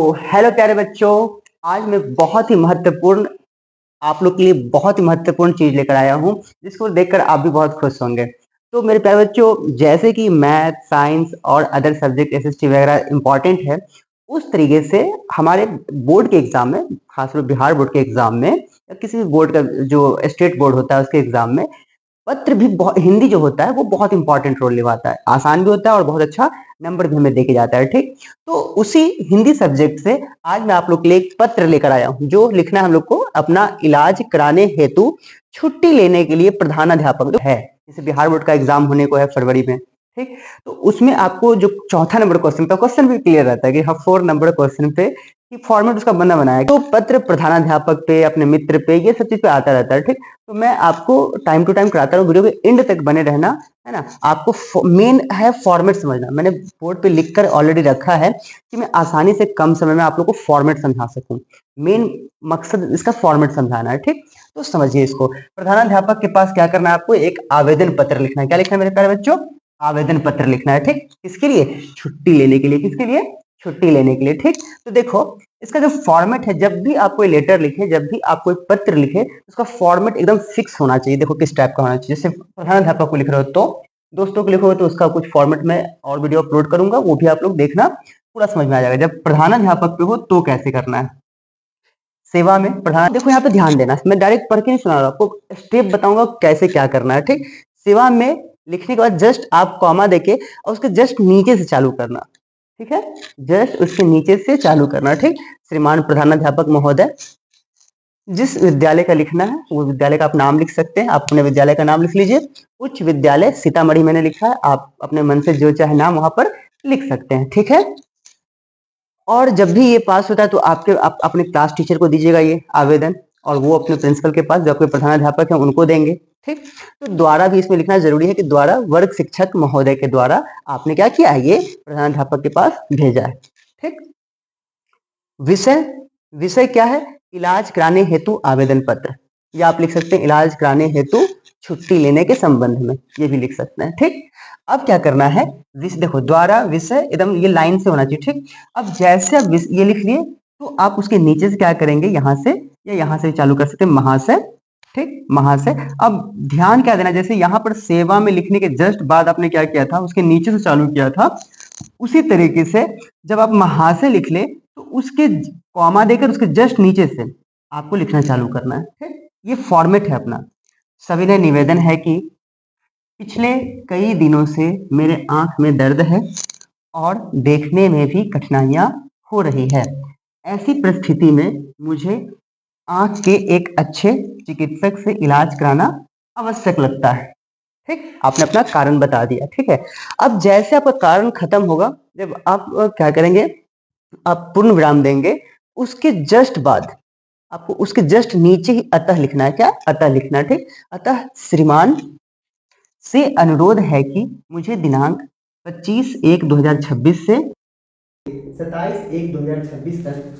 Hello प्यारे बच्चों। आज मैं बहुत ही महत्वपूर्ण आप लोग के लिए बहुत ही महत्वपूर्ण चीज लेकर आया हूँ, जिसको देखकर आप भी बहुत खुश होंगे। तो मेरे प्यारे बच्चों, जैसे कि मैथ, साइंस और अदर सब्जेक्ट एसएसटी वगैरह इंपॉर्टेंट है, उस तरीके से हमारे बोर्ड के एग्जाम में, खासकर बिहार बोर्ड के एग्जाम में या किसी भी बोर्ड का जो स्टेट बोर्ड होता है उसके एग्जाम में पत्र भी बहुत, हिंदी जो होता है वो बहुत इंपॉर्टेंट रोल निभाता है। आसान भी होता है और बहुत अच्छा नंबर भी हमें देके जाता है। ठीक, तो उसी हिंदी सब्जेक्ट से आज मैं आप लोग के लिए एक पत्र लेकर आया हूँ, जो लिखना है हम लोग को अपना इलाज कराने हेतु छुट्टी लेने के लिए प्रधानाध्यापक जो है। जैसे बिहार बोर्ड का एग्जाम होने को है फरवरी में, ठीक, तो उसमें आपको जो चौथा नंबर क्वेश्चन का क्वेश्चन भी क्लियर रहता है कि हाँ 4 नंबर क्वेश्चन पे कि फॉर्मेट उसका बना बनाया, तो पत्र प्रधानाध्यापक पे, अपने मित्र पे, ये सब चीज पे आता रहता है। ठीक, तो मैं आपको टाइम टू टाइम कराता हूँ, वीडियो के एंड तक बने रहना, है ना। आपको मेन है फॉर्मेट समझना। मैंने बोर्ड पे लिखकर ऑलरेडी रखा है कि मैं आसानी से कम समय में आप लोग को फॉर्मेट समझा सकूं। मेन मकसद इसका फॉर्मेट समझाना है। ठीक, तो समझिए इसको। प्रधानाध्यापक के पास क्या करना है, आपको एक आवेदन पत्र लिखना है। क्या लिखना है मेरे प्यारे बच्चों? आवेदन पत्र लिखना है। ठीक, किसके लिए? छुट्टी लेने के लिए। किसके लिए? छुट्टी लेने के लिए। ठीक, तो देखो इसका जो फॉर्मेट है, जब भी आप कोई लेटर लिखे, जब भी आप कोई पत्र लिखे, उसका फॉर्मेट एकदम फिक्स होना चाहिए। देखो किस टाइप का होना चाहिए। जैसे प्रधानाध्यापक को लिख रहे हो तो दोस्तों को लिखोगे तो उसका कुछ फॉर्मेट में और वीडियो अपलोड करूंगा, वो भी आप लोग देखना, पूरा समझ में आ जाएगा। जब प्रधानाध्यापक पे हो तो कैसे करना है। सेवा में प्रधान, देखो यहाँ पे ध्यान देना, मैं डायरेक्ट पढ़ के नहीं सुना रहा, आपको स्टेप बताऊंगा कैसे क्या करना है। ठीक, सेवा में लिखने के बाद जस्ट आप कॉमा देके और उसके जस्ट नीचे से चालू करना। ठीक है, जस्ट उसके नीचे से चालू करना। ठीक, श्रीमान प्रधानाध्यापक महोदय, जिस विद्यालय का लिखना है वो विद्यालय का आप नाम लिख सकते हैं। आप अपने विद्यालय का नाम लिख लीजिए। उच्च विद्यालय सीतामढ़ी मैंने लिखा है, आप अपने मन से जो चाहे नाम वहां पर लिख सकते हैं। ठीक है, और जब भी ये पास होता है तो आप अपने क्लास टीचर को दीजिएगा ये आवेदन, और वो अपने प्रिंसिपल के पास, जो आपके प्रधानाध्यापक हैं, उनको देंगे। ठीक, तो द्वारा भी इसमें लिखना जरूरी है कि द्वारा वर्ग शिक्षक महोदय के द्वारा आपने क्या किया है, ये प्रधानाध्यापक के पास भेजा है। ठीक, विषय, विषय क्या है? इलाज कराने हेतु आवेदन पत्र, या आप लिख सकते हैं इलाज कराने हेतु छुट्टी लेने के संबंध में, ये भी लिख सकते हैं। ठीक, अब क्या करना है, देखो द्वारा विषय एकदम ये लाइन से होना चाहिए। ठीक, अब जैसे आप ये लिख लिए तो आप उसके नीचे से क्या करेंगे, यहाँ से या यहाँ से चालू कर सकते हैं, महाशय। ठीक, महाशय। अब ध्यान क्या देना, जैसे यहाँ पर सेवा में लिखने के जस्ट बाद आपने क्या किया था, उसके नीचे से चालू किया था, उसी तरीके से जब आप महाशय लिख ले तो उसके कॉमा देकर उसके जस्ट नीचे से आपको लिखना चालू करना है। ठीक, ये फॉर्मेट है अपना। सविनय निवेदन है कि पिछले कई दिनों से मेरे आंख में दर्द है और देखने में भी कठिनाइयां हो रही है। ऐसी परिस्थिति में मुझे आंख के एक अच्छे चिकित्सक से इलाज कराना आवश्यक लगता है। ठीक, आपने अपना कारण बता दिया। ठीक है, अब जैसे आपका कारण खत्म होगा, जब आप क्या करेंगे, आप पूर्ण विराम देंगे, उसके जस्ट बाद आपको उसके जस्ट नीचे ही अतः लिखना है। क्या? अतः लिखना है। ठीक, अतः श्रीमान से अनुरोध है कि मुझे दिनांक 25/1/2026 से 27/1/2026 तक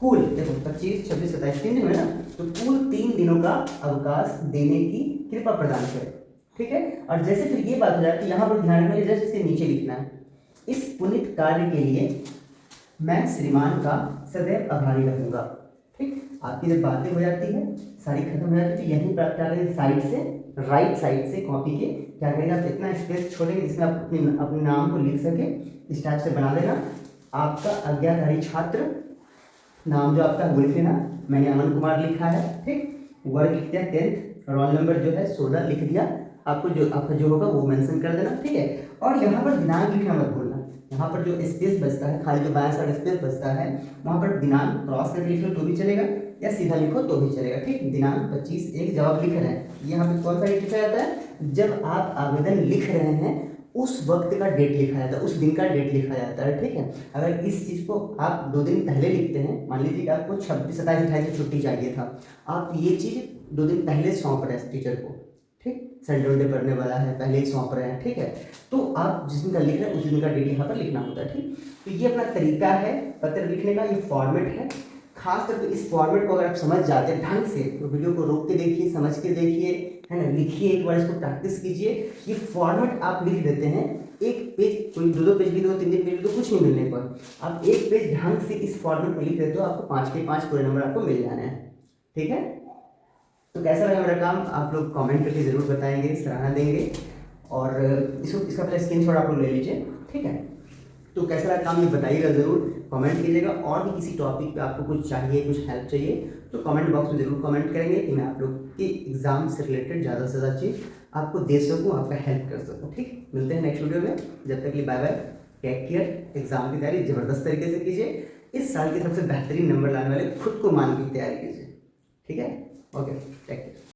कुल, देखो 25, 26, 27 3 दिन है ना, तो कुल 3 दिनों का अवकाश देने की कृपा प्रदान करें। ठीक है, और जैसे फिर ये बात हो जाए तो यहाँ पर ध्यान में जस्ट इसके नीचे लिखना है, इस पुनित कार्य के लिए मैं श्रीमान का सदैव आभारी रहूंगा। ठीक, आपकी जब बातें हो जाती है, सारी खत्म हो जाती है, तो यहीं पर आप क्या करेंगे, साइड से, राइट साइड से कॉपी के क्या करेंगे, आप इतना स्पेस छोड़ेंगे जिसमें आप अपने नाम को लिख सके, इस टाइप से बना लेना। आपका आज्ञाकारी छात्र नाम जो आपका वो लिख लेना, मैंने अमन कुमार लिखा है। ठीक, वर्ग लिख दिया 10th, रोल नंबर जो है 16 लिख दिया। आपको जो आपका जो होगा वो मेंशन कर देना। ठीक है, और यहाँ पर दिनांक लिखना मत भूलना। यहाँ पर जो स्पेस बचता है, खाली जो बायां साइड स्पेस बचता है, वहां पर दिनांक क्रॉस करके लिख लो तो भी चलेगा, या सीधा लिखो तो भी चलेगा। ठीक, दिनांक 25/1 जब आप लिख रहे हैं, यहाँ पे कौन सा डेट लिखा जाता है, जब आप आवेदन लिख रहे हैं उस वक्त का डेट लिखा जाता है, उस दिन का डेट लिखा जाता है। ठीक है, अगर इस चीज को आप 2 दिन पहले लिखते हैं, मान लीजिए कि आपको 26, 27, 28 की छुट्टी चाहिए था, आप ये चीज 2 दिन पहले सौंप रहे हैं टीचर को। ठीक, संडे डे पढ़ने वाला है, पहले ही सौंप रहे हैं। ठीक है, तो आप जिस दिन का लिख रहे हैं उस दिन का डेट यहाँ पर लिखना होता है। ठीक, तो ये अपना तरीका है पत्र लिखने का, ये फॉर्मेट है। खास करके इस फॉर्मेट को अगर आप समझ जाते हैं ढंग से, तो वीडियो को रोक के देखिए, समझ के देखिए, है ना, लिखिए, एक बार इसको प्रैक्टिस कीजिए। ये फॉर्मेट आप लिख देते हैं, एक पेज कोई 2-2 पेज भी दो, 3-3 पेज भी दो, कुछ नहीं मिलने पर आप एक पेज ढंग से इस फॉर्मेट में लिख देते हो, आपको 5 के 5 पूरे नंबर आपको मिल जाने हैं। ठीक है, तो कैसा लगा मेरा काम आप लोग कमेंट करके ज़रूर बताएंगे, सराहना देंगे। और इसका पहले स्क्रीनशॉट आप लोग ले लीजिए। ठीक है, तो कैसा लगा काम ये बताइएगा ज़रूर, कमेंट कीजिएगा। और भी किसी टॉपिक पे आपको कुछ चाहिए, कुछ हेल्प चाहिए तो कमेंट बॉक्स में ज़रूर कमेंट करेंगे कि मैं आप लोग की एग्ज़ाम से रिलेटेड ज़्यादा से ज़्यादा चीज़ आपको दे सकूँ, आपका हेल्प कर सकूँ। ठीक, मिलते हैं नेक्स्ट वीडियो में, जब तक के लिए bye bye, take care. Exam की तैयारी ज़बरदस्त तरीके से कीजिए, इस साल के सबसे बेहतरीन नंबर लाने वाले खुद को मान की तैयारी कीजिए। ठीक है, ओके, टेक केयर।